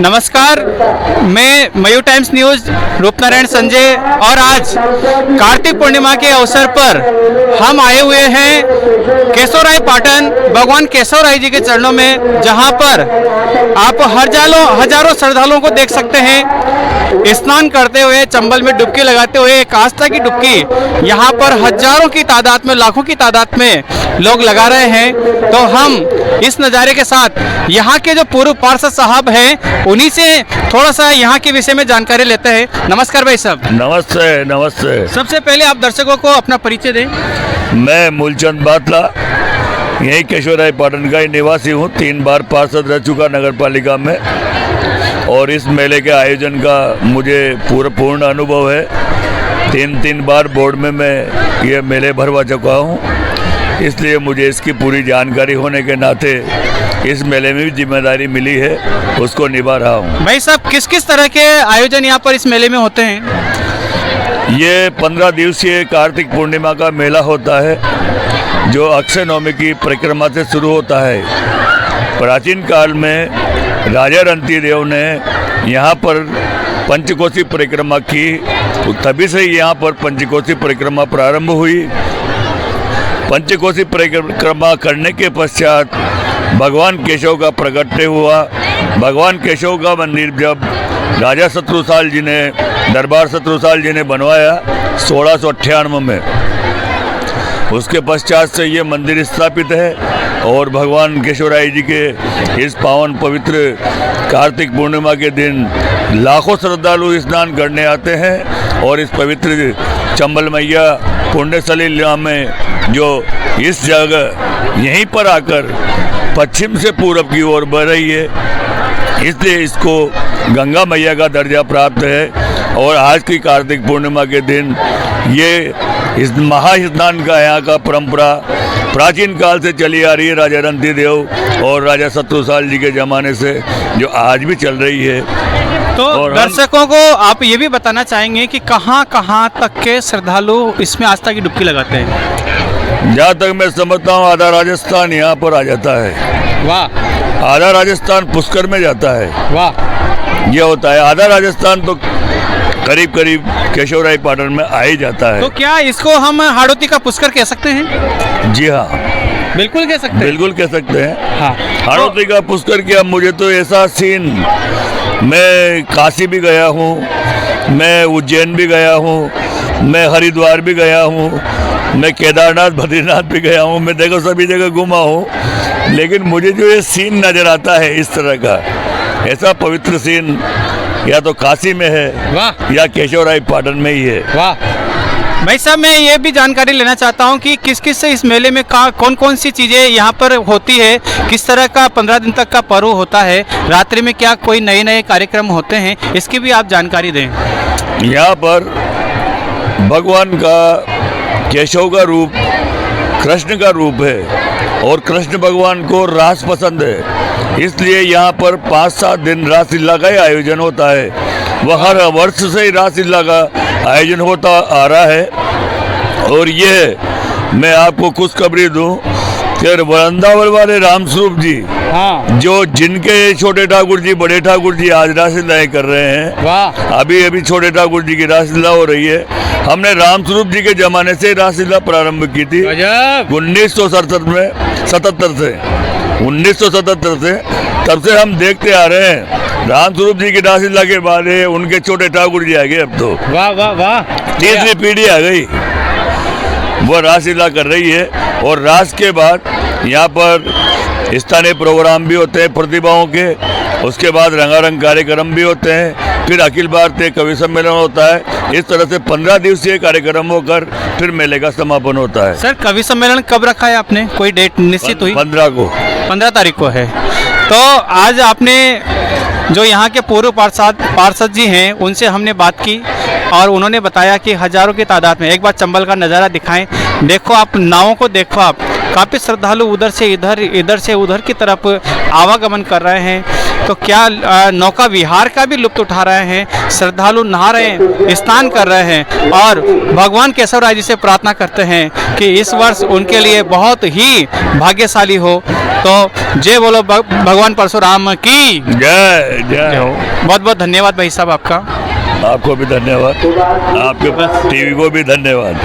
नमस्कार, मैं मयूर times news Rupnarayan Sanjay और आज कार्तिक पूर्णिमा के अवसर पर हम आए हुए हैं केशवराय पाटन भगवान केशवराय जी के चरणों में, जहां पर आप हजारों श्रद्धालुओं को देख सकते हैं स्नान करते हुए, चंबल में डुबकी लगाते हुए। एक आस्था की डुबकी यहाँ पर हजारों की तादाद में, लाखों की तादाद में लोग लगा रहे हैं। तो हम इस नज़ारे के साथ यहाँ के जो पूर्व पार्षद साहब हैं उन्हीं से थोड़ा सा यहाँ के विषय में जानकारी लेते हैं। नमस्कार भाई साहब। नमस्ते। नमस्ते। सबसे पहले आप दर्शकों को अपना परिचय दें। मैं मूलचंद बातला, यही केशवराय पाटन का ही निवासी हूँ। 3 बार पार्षद रह चुका नगर पालिका में, और इस मेले के आयोजन का मुझे पूर्ण अनुभव है। 3 बार बोर्ड में मैं ये मेले भरवा चुका हूँ, इसलिए मुझे इसकी पूरी जानकारी होने के नाते इस मेले में भी जिम्मेदारी मिली है, उसको निभा रहा हूँ। भाई साहब, किस किस तरह के आयोजन यहाँ पर इस मेले में होते हैं? ये 15 दिवसीय कार्तिक पूर्णिमा का मेला होता है, जो अक्षय नवमी की परिक्रमा से शुरू होता है। प्राचीन काल में राजा रंतीदेव ने यहाँ पर पंचकोशी परिक्रमा की, तो तभी से यहाँ पर पंचकोशी परिक्रमा प्रारंभ हुई। पंचकोशी परिक्रमा करने के पश्चात भगवान केशव का प्रकट्य हुआ। भगवान केशव का मंदिर जब राजा शत्रुसाल जी ने, दरबार शत्रुसाल जी ने बनवाया 1698 में, उसके पश्चात से ये मंदिर स्थापित है। और भगवान केशवराय जी के इस पावन पवित्र कार्तिक पूर्णिमा के दिन लाखों श्रद्धालु स्नान करने आते हैं। और इस पवित्र चंबल मैया पुण्यस्थली में, जो इस जगह यहीं पर आकर पश्चिम से पूरब की ओर बह रही है, इसलिए इसको गंगा मैया का दर्जा प्राप्त है। और आज की कार्तिक पूर्णिमा के दिन ये इस महास्नान का यहाँ का परंपरा प्राचीन काल से चली आ रही है, राजा रंतीदेव और राजा शत्रुसाल जी के ज़माने से, जो आज भी चल रही है। तो दर्शकों को आप ये भी बताना चाहेंगे कि कहाँ कहाँ तक के श्रद्धालु इसमें आस्था की डुबकी लगाते हैं? जहाँ तक मैं समझता हूँ, आधा राजस्थान यहाँ पर आ जाता है। वाह। आधा राजस्थान पुष्कर में जाता है। वाह। ये होता है, आधा राजस्थान तो करीब करीब केशवराय पाटन में आ ही जाता है। तो क्या इसको हम हाड़ौती का पुष्कर कह सकते हैं? जी हाँ, बिल्कुल कह सकते हैं। बिल्कुल कह सकते हैं। हाँ। हाड़ौती का पुष्कर किया। मुझे तो ऐसा सीन, मैं काशी भी गया हूँ, मैं उज्जैन भी गया हूँ, मैं हरिद्वार भी गया हूँ, मैं केदारनाथ बद्रीनाथ भी गया हूँ, मैं देखो सभी जगह घूमा हूँ, लेकिन मुझे जो ये सीन नज़र आता है इस तरह का, ऐसा पवित्र सीन या तो काशी में है, वाह, या केशवराय पाटन में ही है। वाह। भाई साहब, मैं ये भी जानकारी लेना चाहता हूँ कि किस किस से इस मेले में कौन कौन सी चीज़ें यहाँ पर होती है, किस तरह का 15 दिन तक का पर्व होता है, रात्रि में क्या कोई नए कार्यक्रम होते हैं, इसकी भी आप जानकारी दें। यहाँ पर भगवान का, केशव का रूप कृष्ण का रूप है, और कृष्ण भगवान को रास पसंद है, इसलिए यहाँ पर 5-7 दिन रासलीला का आयोजन होता है। वह हर वर्ष से ही रासलीला का आयोजन होता आ रहा है। और ये मैं आपको खुशखबरी दूं कि वृंदावन वाले रामस्वरूप जी, हाँ, जो जिनके छोटे ठाकुर जी, बड़े ठाकुर जी आज रासलीलाएं कर रहे हैं। वाह। अभी छोटे ठाकुर जी की रासलीला हो रही है। हमने रामस्वरूप जी के जमाने से रासलीला प्रारंभ की थी, 1977 में, 77 से 1977 से, तब से हम देखते आ रहे हैं। रामस्वरूप जी की रासलीला के बाद उनके छोटे ठाकुर जी आ गए। अब तो वाह वाह वाह, तीसरी पीढ़ी आ गई, वो रासलीला कर रही है। और रास के बाद यहाँ पर स्थानीय प्रोग्राम भी होते हैं प्रतिभाओं के, उसके बाद रंगारंग कार्यक्रम भी होते हैं, फिर अखिल भारतीय कवि सम्मेलन होता है। इस तरह से 15 दिवसीय कार्यक्रम होकर फिर मेले का समापन होता है। सर, कवि सम्मेलन कब रखा है आपने? कोई डेट निश्चित हुई? 15 तारीख को है। तो आज आपने जो यहाँ के पूर्व पार्षद जी हैं उनसे हमने बात की, और उन्होंने बताया कि हजारों की तादाद में, एक बार चंबल का नज़ारा दिखाएं। देखो आप नावों को देखो, आप काफ़ी श्रद्धालु उधर से इधर से उधर की तरफ आवागमन कर रहे हैं। तो क्या नौका विहार का भी लुत्फ उठा रहे हैं। श्रद्धालु नहा रहे हैं, स्नान कर रहे हैं, और भगवान केशवराय जी से प्रार्थना करते हैं कि इस वर्ष उनके लिए बहुत ही भाग्यशाली हो। तो जय बोलो भगवान परशुराम की जय जय हो। बहुत बहुत धन्यवाद भाई साहब आपका। आपको भी धन्यवाद, आपके टीवी को भी धन्यवाद।